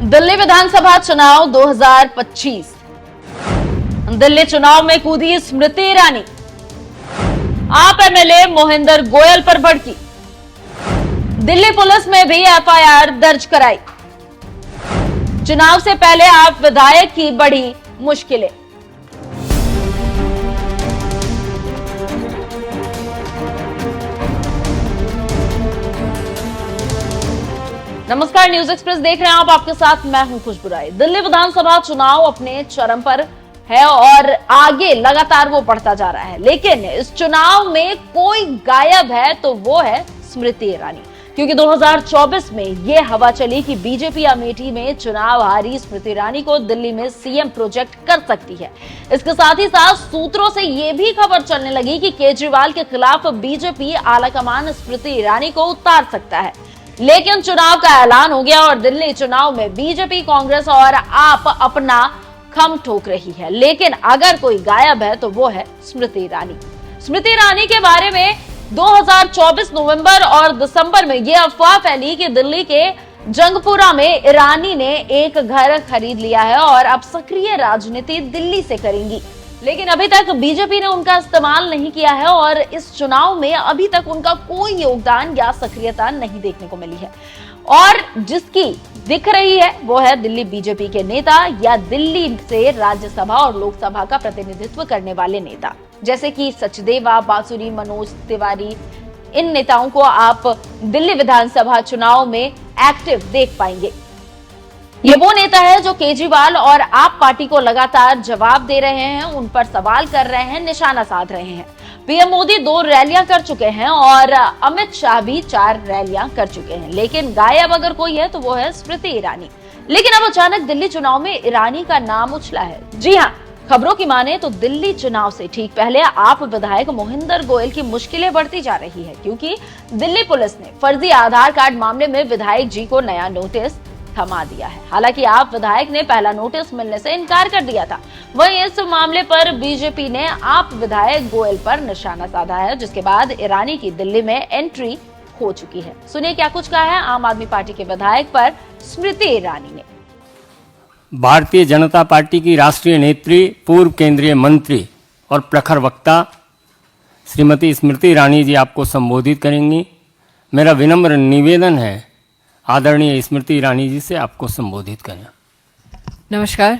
दिल्ली विधानसभा चुनाव 2025। दिल्ली चुनाव में कूदी स्मृति ईरानी। आप एमएलए मोहिंदर गोयल पर भड़की। दिल्ली पुलिस में भी एफआईआर दर्ज कराई। चुनाव से पहले आप विधायक की बड़ी मुश्किलें। नमस्कार, न्यूज एक्सप्रेस देख रहे हैं आप। आपके साथ मैं हूं खुशबू राय। दिल्ली विधानसभा चुनाव अपने चरम पर है और आगे लगातार वो बढ़ता जा रहा है, लेकिन इस चुनाव में कोई गायब है तो वो है स्मृति ईरानी। क्योंकि 2024 में ये हवा चली कि बीजेपी अमेठी में चुनाव हारी स्मृति ईरानी को दिल्ली में सीएम प्रोजेक्ट कर सकती है। इसके साथ ही साथ सूत्रों से ये भी खबर चलने लगी कि केजरीवाल के खिलाफ बीजेपी आलाकमान स्मृति ईरानी को उतार सकता है। लेकिन चुनाव का ऐलान हो गया और दिल्ली चुनाव में बीजेपी, कांग्रेस और आप अपना खम ठोक रही है। लेकिन अगर कोई गायब है तो वो है स्मृति ईरानी। स्मृति ईरानी के बारे में 2024 नवंबर और दिसंबर में यह अफवाह फैली कि दिल्ली के जंगपुरा में ईरानी ने एक घर खरीद लिया है और अब सक्रिय राजनीति दिल्ली से करेंगी। लेकिन अभी तक बीजेपी ने उनका इस्तेमाल नहीं किया है और इस चुनाव में अभी तक उनका कोई योगदान या सक्रियता नहीं देखने को मिली है। और जिसकी दिख रही है वो है दिल्ली बीजेपी के नेता या दिल्ली से राज्यसभा और लोकसभा का प्रतिनिधित्व करने वाले नेता, जैसे कि सचदेवा, बासुरी, मनोज तिवारी। इन नेताओं को आप दिल्ली विधानसभा चुनाव में एक्टिव देख पाएंगे। ये वो नेता है जो केजरीवाल और आप पार्टी को लगातार जवाब दे रहे हैं, उन पर सवाल कर रहे हैं, निशाना साध रहे हैं। पीएम मोदी 2 रैलियां कर चुके हैं और अमित शाह भी 4 रैलियां कर चुके हैं। लेकिन गायब अगर कोई है तो वो है स्मृति ईरानी। लेकिन अब अचानक दिल्ली चुनाव में ईरानी का नाम उछला है। जी हाँ, खबरों की माने तो दिल्ली चुनाव से ठीक पहले आप विधायक मोहिंदर गोयल की मुश्किलें बढ़ती जा रही है, क्योंकि दिल्ली पुलिस ने फर्जी आधार कार्ड मामले में विधायक जी को नया नोटिस थमा दिया है। हालांकि आप विधायक ने पहला नोटिस मिलने से इनकार कर दिया था। वहीं इस मामले पर बीजेपी ने आप विधायक गोयल पर निशाना साधा है, जिसके बाद ईरानी की दिल्ली में एंट्री हो चुकी है। सुनिए क्या कुछ कहा है आम आदमी पार्टी के विधायक पर स्मृति ईरानी ने। भारतीय जनता पार्टी की राष्ट्रीय नेत्री, पूर्व केंद्रीय मंत्री और प्रखर वक्ता श्रीमती स्मृति ईरानी जी आपको संबोधित करेंगी। मेरा विनम्र निवेदन है आदरणीय स्मृति ईरानी जी से आपको संबोधित करें। नमस्कार।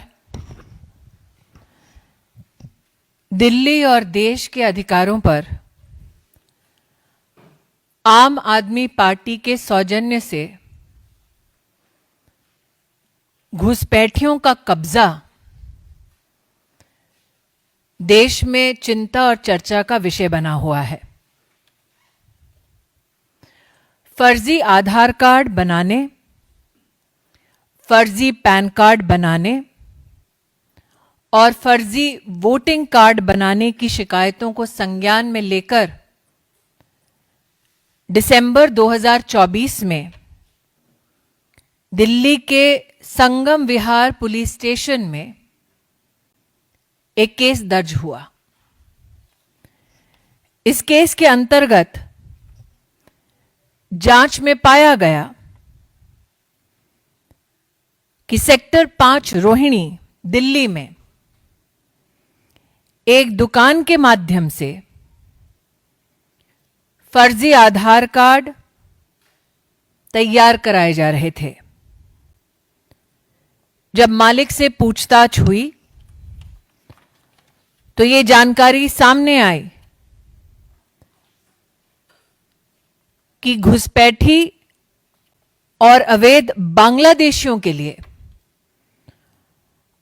दिल्ली और देश के अधिकारों पर आम आदमी पार्टी के सौजन्य से घुसपैठियों का कब्जा देश में चिंता और चर्चा का विषय बना हुआ है। फर्जी आधार कार्ड बनाने, फर्जी पैन कार्ड बनाने और फर्जी वोटिंग कार्ड बनाने की शिकायतों को संज्ञान में लेकर दिसंबर 2024 में दिल्ली के संगम विहार पुलिस स्टेशन में एक केस दर्ज हुआ। इस केस के अंतर्गत जांच में पाया गया कि सेक्टर 5 रोहिणी दिल्ली में एक दुकान के माध्यम से फर्जी आधार कार्ड तैयार कराए जा रहे थे। जब मालिक से पूछताछ हुई तो ये जानकारी सामने आई कि घुसपैठी और अवैध बांग्लादेशियों के लिए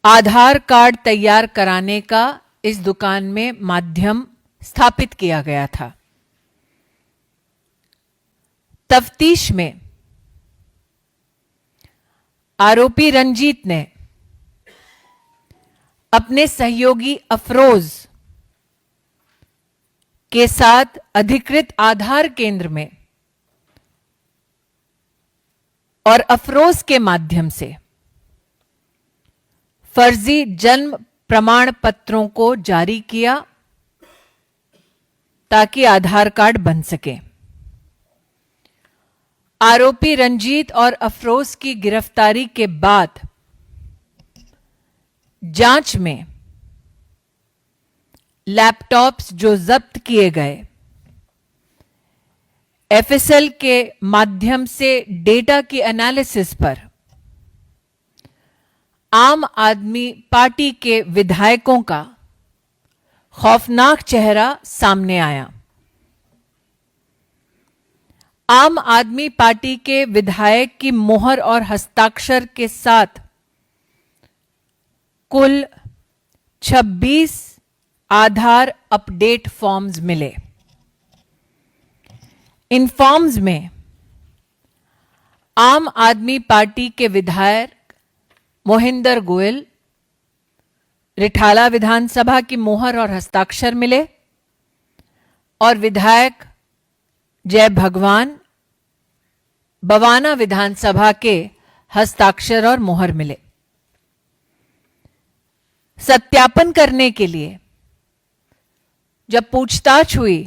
आधार कार्ड तैयार कराने का इस दुकान में माध्यम स्थापित किया गया था। तफ्तीश में आरोपी रंजीत ने अपने सहयोगी अफरोज के साथ अधिकृत आधार केंद्र में और अफरोज के माध्यम से फर्जी जन्म प्रमाण पत्रों को जारी किया ताकि आधार कार्ड बन सके। आरोपी रंजीत और अफरोज की गिरफ्तारी के बाद जांच में लैपटॉप्स जो जब्त किए गए, एफएसएल के माध्यम से डेटा की एनालिसिस पर आम आदमी पार्टी के विधायकों का खौफनाक चेहरा सामने आया। आम आदमी पार्टी के विधायक की मोहर और हस्ताक्षर के साथ कुल 26 आधार अपडेट फॉर्म्स मिले। इन फॉर्म्स में आम आदमी पार्टी के विधायक मोहिंदर गोयल, रिठाला विधानसभा की मोहर और हस्ताक्षर मिले और विधायक जय भगवान बवाना विधानसभा के हस्ताक्षर और मोहर मिले। सत्यापन करने के लिए जब पूछताछ हुई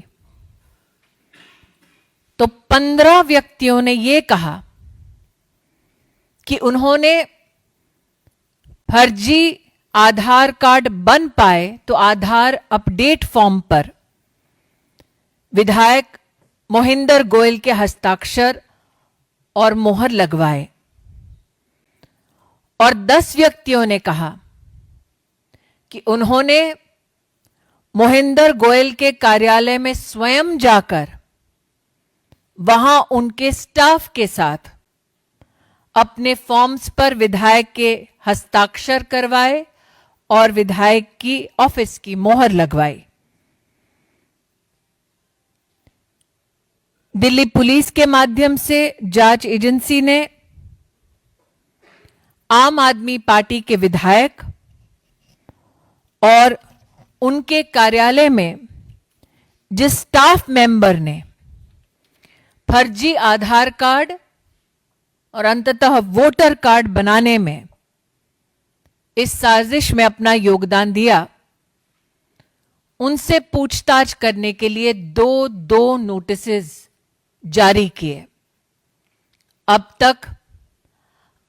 तो 15 व्यक्तियों ने यह कहा कि उन्होंने फर्जी आधार कार्ड बन पाए तो आधार अपडेट फॉर्म पर विधायक मोहिंदर गोयल के हस्ताक्षर और मोहर लगवाए और 10 व्यक्तियों ने कहा कि उन्होंने मोहिंदर गोयल के कार्यालय में स्वयं जाकर वहां उनके स्टाफ के साथ अपने फॉर्म्स पर विधायक के हस्ताक्षर करवाए और विधायक की ऑफिस की मोहर लगवाई। दिल्ली पुलिस के माध्यम से जांच एजेंसी ने आम आदमी पार्टी के विधायक और उनके कार्यालय में जिस स्टाफ मेंबर ने फर्जी आधार कार्ड और अंततः वोटर कार्ड बनाने में इस साजिश में अपना योगदान दिया, उनसे पूछताछ करने के लिए दो नोटिसेस जारी किए। अब तक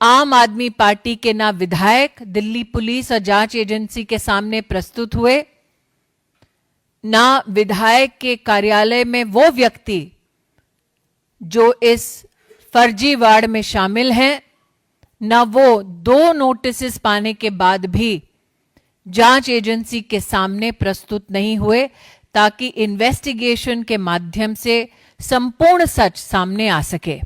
आम आदमी पार्टी के ना विधायक दिल्ली पुलिस और जांच एजेंसी के सामने प्रस्तुत हुए, ना विधायक के कार्यालय में वो व्यक्ति जो इस फर्जीवाड़ में शामिल हैं, न वो 2 नोटिस पाने के बाद भी जांच एजेंसी के सामने प्रस्तुत नहीं हुए ताकि इन्वेस्टिगेशन के माध्यम से संपूर्ण सच सामने आ सके।